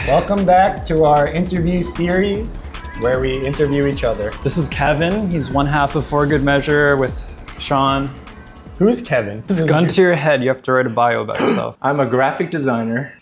Welcome back to our interview series where we interview each other. This is Kevin. He's one half of For Good Measure with Sean. Who's Kevin? Gun to your head, you have to write a bio about yourself. I'm a graphic designer.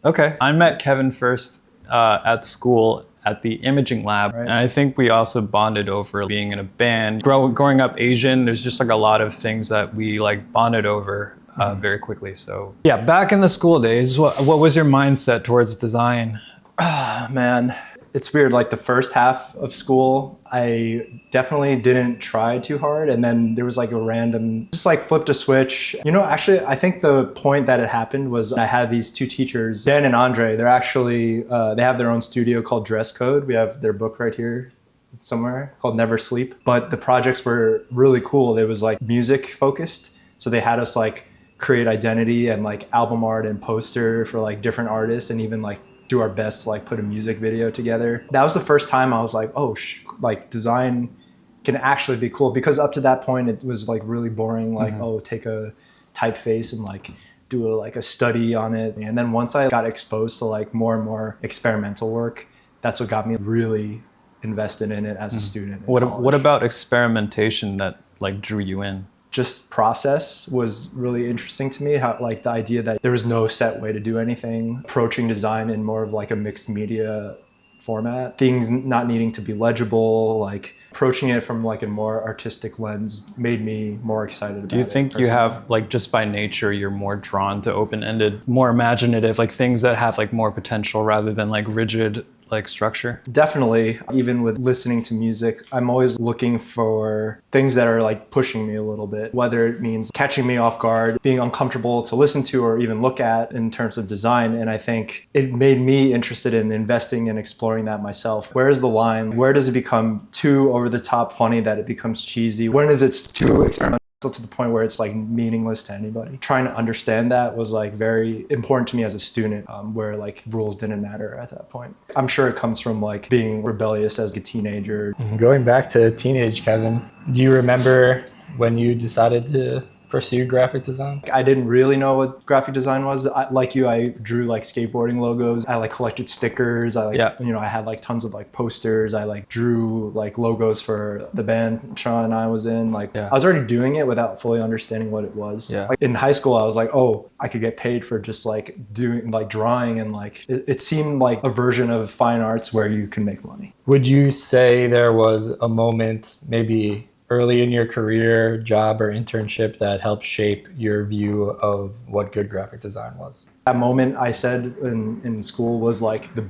Okay. I met Kevin first at school at the imaging lab. Right. And I think we also bonded over being in a band. Growing up Asian, there's just like a lot of things that we like bonded over very quickly. So yeah, back in the school days, what was your mindset towards design? Man, it's weird. Like the first half of school, I definitely didn't try too hard. And then there was like a random, just like flipped a switch. You know, actually, I think the point that it happened was I had these two teachers, Dan and Andre. They're actually, they have their own studio called Dress Code. We have their book right here somewhere called Never Sleep. But the projects were really cool. It was like music focused. So they had us like create identity and like album art and poster for like different artists and even like do our best to like put a music video together. That was the first time I was like, oh, like design can actually be cool, because up to that point it was like really boring, like oh, take a typeface and like do like a study on it. And then once I got exposed to like more and more experimental work, that's what got me really invested in it as a student. What about experimentation that like drew you in? Just process was really interesting to me. How like the idea that there was no set way to do anything, approaching design in more of like a mixed media format, things not needing to be legible, like approaching it from like a more artistic lens made me more excited about it. Do you think you have like just by nature you're more drawn to open-ended, more imaginative, like things that have like more potential rather than like rigid like structure? Definitely. Even with listening to music, I'm always looking for things that are like pushing me a little bit, whether it means catching me off guard, being uncomfortable to listen to or even look at in terms of design. And I think it made me interested in investing and exploring that myself. Where is the line? Where does it become too over the top funny that it becomes cheesy? When is it too experimental to the point where it's like meaningless to anybody? Trying to understand that was like very important to me as a student, where like rules didn't matter at that point. I'm sure it comes from like being rebellious as a teenager. Going back to teenage Kevin, do you remember when you decided to pursue graphic design? I didn't really know what graphic design was. Like you, I drew like skateboarding logos. I like collected stickers. I had like tons of like posters. I like drew like logos for the band Chao and I was in. I was already doing it without fully understanding what it was. Yeah. Like in high school, I was like, oh, I could get paid for just like doing like drawing, and like it seemed like a version of fine arts where you can make money. Would you say there was a moment, maybe early in your career, job or internship, that helped shape your view of what good graphic design was? That moment I said in school was like the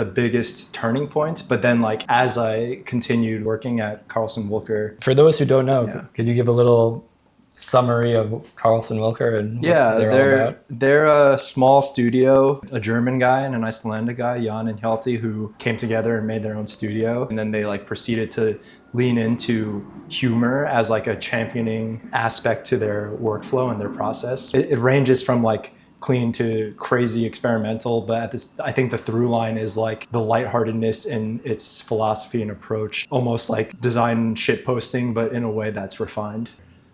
biggest turning point. But then like as I continued working at Carlson Wilker. For those who don't know, could you give a little summary of Carlson Wilker and what they're all about? They're a small studio, a German guy and an Icelandic guy, Jan and Hjalti, who came together and made their own studio. And then they like proceeded to lean into humor as like a championing aspect to their workflow and their process. It ranges from like clean to crazy experimental, but I think the through line is like the lightheartedness in its philosophy and approach, almost like design shit posting, but in a way that's refined.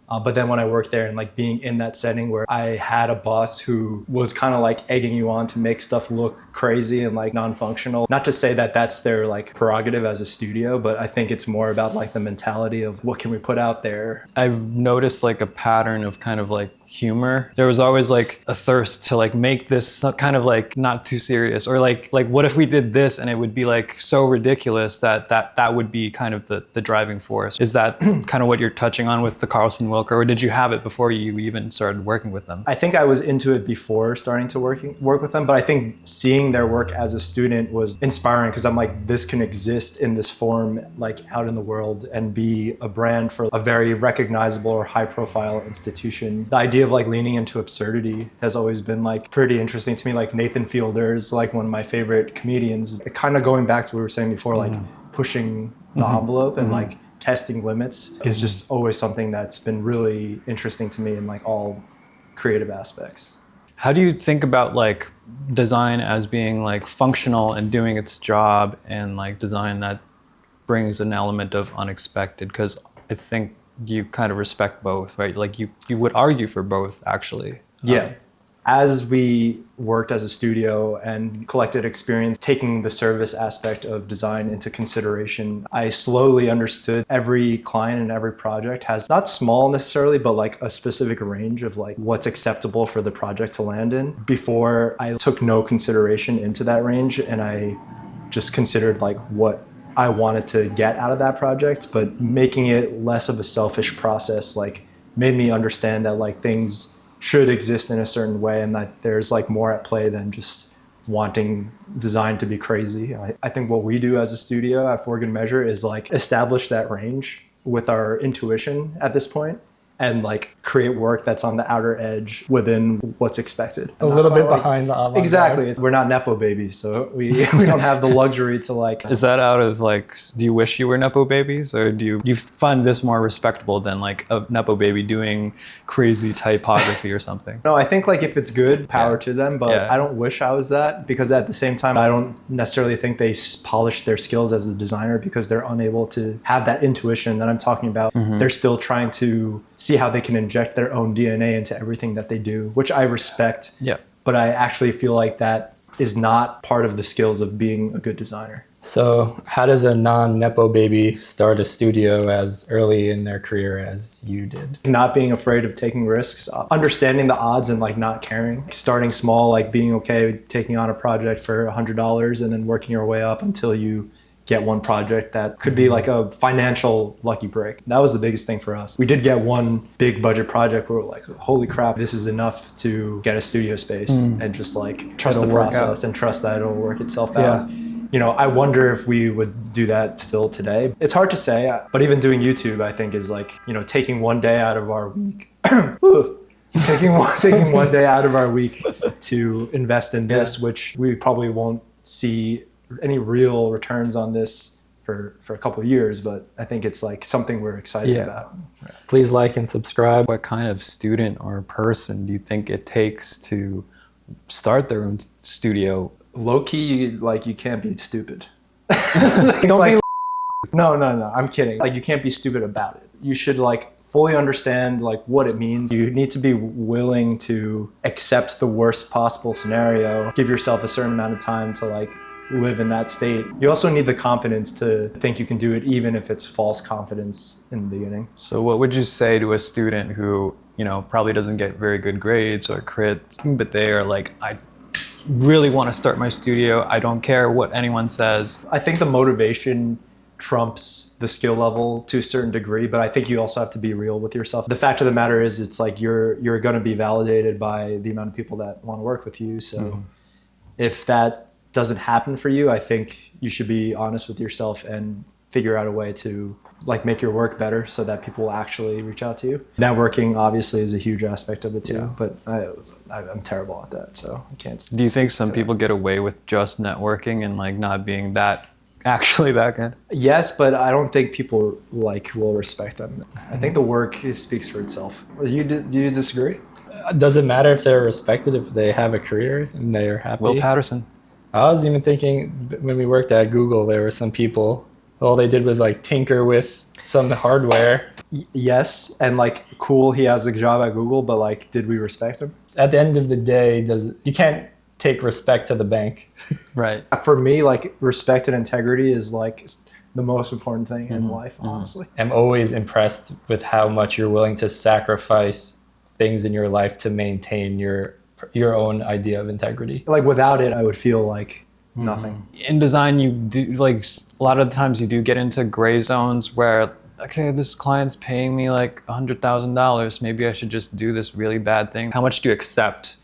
But then when I worked there and like being in that setting where I had a boss who was kind of like egging you on to make stuff look crazy and like non-functional. Not to say that that's their like prerogative as a studio, but I think it's more about like the mentality of what can we put out there. I've noticed like a pattern of kind of like humor. There was always like a thirst to like make this kind of like not too serious, or like what if we did this and it would be like so ridiculous that would be kind of the driving force. Is that kind of what you're touching on with the Carlson Wilker, or did you have it before you even started working with them? I think I was into it before starting to work with them, but I think seeing their work as a student was inspiring, because I'm like, this can exist in this form like out in the world and be a brand for a very recognizable or high profile institution. The idea of like leaning into absurdity has always been like pretty interesting to me. Like Nathan Fielder's like one of my favorite comedians. Kind of going back to what we were saying before, like pushing the envelope and like testing limits is just always something that's been really interesting to me in like all creative aspects. How do you think about like design as being like functional and doing its job, and like design that brings an element of unexpected? Because I think you kind of respect both, right? Like you would argue for both, actually. Yeah. As we worked as a studio and collected experience taking the service aspect of design into consideration, I slowly understood every client and every project has not small necessarily, but like a specific range of like what's acceptable for the project to land in. Before, I took no consideration into that range, and I just considered like what I wanted to get out of that project, but making it less of a selfish process like made me understand that like things should exist in a certain way, and that there's like more at play than just wanting design to be crazy. I think what we do as a studio at For Good Measure is like establish that range with our intuition at this point, and like create work that's on the outer edge within what's expected. A little bit behind the avant-garde. Exactly. We're not Nepo babies, so we don't have the luxury to like... Is that out of like, do you wish you were Nepo babies, or do you find this more respectable than like a Nepo baby doing crazy typography or something? No, I think like if it's good, power to them, but Yeah. I don't wish I was that, because at the same time, I don't necessarily think they polish their skills as a designer because they're unable to have that intuition that I'm talking about. They're still trying to see how they can inject their own DNA into everything that they do, which I respect. Yeah. But I actually feel like that is not part of the skills of being a good designer. So how does a non-Nepo baby start a studio as early in their career as you did? Not being afraid of taking risks, understanding the odds and like not caring, starting small, like being okay with taking on a project for $100 and then working your way up until you get one project that could be like a financial lucky break. That was the biggest thing for us. We did get one big budget project where we're like, holy crap, this is enough to get a studio space and just like trust the process and trust that it'll work itself out. You know, I wonder if we would do that still today. It's hard to say, but even doing YouTube, I think is like, you know, taking one day out of our week, taking one day out of our week to invest in this, which we probably won't see any real returns on this for a couple of years, but I think it's like something we're excited about. Please like and subscribe. What kind of student or person do you think it takes to start their own studio? Low key, like you can't be stupid. Don't like, be no, I'm kidding. Like you can't be stupid about it. You should like fully understand like what it means. You need to be willing to accept the worst possible scenario. Give yourself a certain amount of time to like live in that state. You also need the confidence to think you can do it, even if it's false confidence in the beginning. So what would you say to a student who, you know, probably doesn't get very good grades or crit, but they are like, I really want to start my studio. I don't care what anyone says. I think the motivation trumps the skill level to a certain degree, but I think you also have to be real with yourself. The fact of the matter is, it's like you're going to be validated by the amount of people that want to work with you. So if that doesn't happen for you, I think you should be honest with yourself and figure out a way to like make your work better so that people will actually reach out to you. Networking obviously is a huge aspect of it too, but I'm terrible at that, so I can't. Do you think some people get away with just networking and like not being that actually that good? Yes, but I don't think people like will respect them. I think the work speaks for itself. Do you disagree? Does it matter if they're respected if they have a career and they're happy? Will Patterson. I was even thinking when we worked at Google, there were some people, all they did was like tinker with some hardware. Yes, and like cool, he has a job at Google, but like, did we respect him? At the end of the day, you can't take respect to the bank. Right. For me, like respect and integrity is like the most important thing in life, honestly. I'm always impressed with how much you're willing to sacrifice things in your life to maintain your own idea of integrity. Like without it, I would feel like nothing. In design, you do like a lot of the times you do get into gray zones where, okay, this client's paying me like $100,000. Maybe I should just do this really bad thing. How much do you accept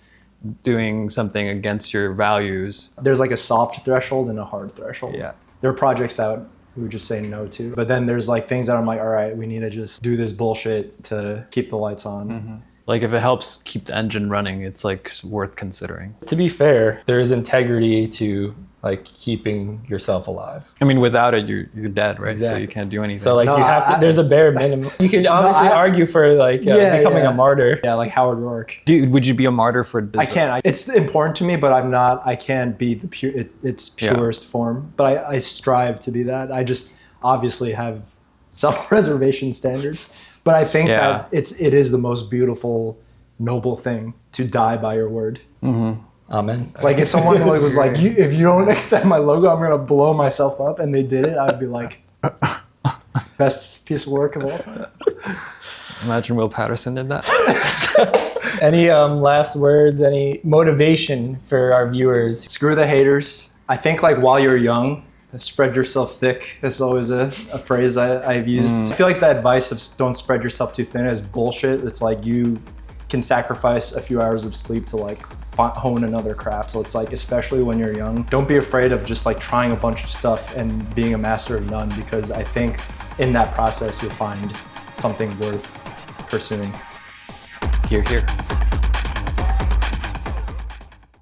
doing something against your values? There's like a soft threshold and a hard threshold. Yeah. There are projects that we would just say no to. But then there's like things that I'm like, all right, we need to just do this bullshit to keep the lights on. Like if it helps keep the engine running, it's like worth considering. To be fair, there is integrity to like keeping yourself alive. I mean, without it, you're dead, right? So Exactly. you can't do anything. So like No, you have to, there's a bare minimum. You can obviously argue for like becoming a martyr. Yeah, like Howard Rourke. dude, would you be a martyr for design? I can't. It's important to me, but I can't be the its purest form. But I strive to be that. I just obviously have self-preservation standards. But I think that it is the most beautiful noble thing to die by your word. Amen. Like if someone was like, if you don't accept my logo, I'm gonna blow myself up, and they did it, I'd be like, best piece of work of all time. Imagine Will Patterson did that. Any last words, any motivation for our viewers? Screw the haters. I think like while you're young, spread yourself thick. That's always a phrase I've used. I feel like the advice of don't spread yourself too thin is bullshit. It's like you can sacrifice a few hours of sleep to like hone another craft. So it's like, especially when you're young, don't be afraid of just like trying a bunch of stuff and being a master of none, because I think in that process you'll find something worth pursuing. Hear, hear.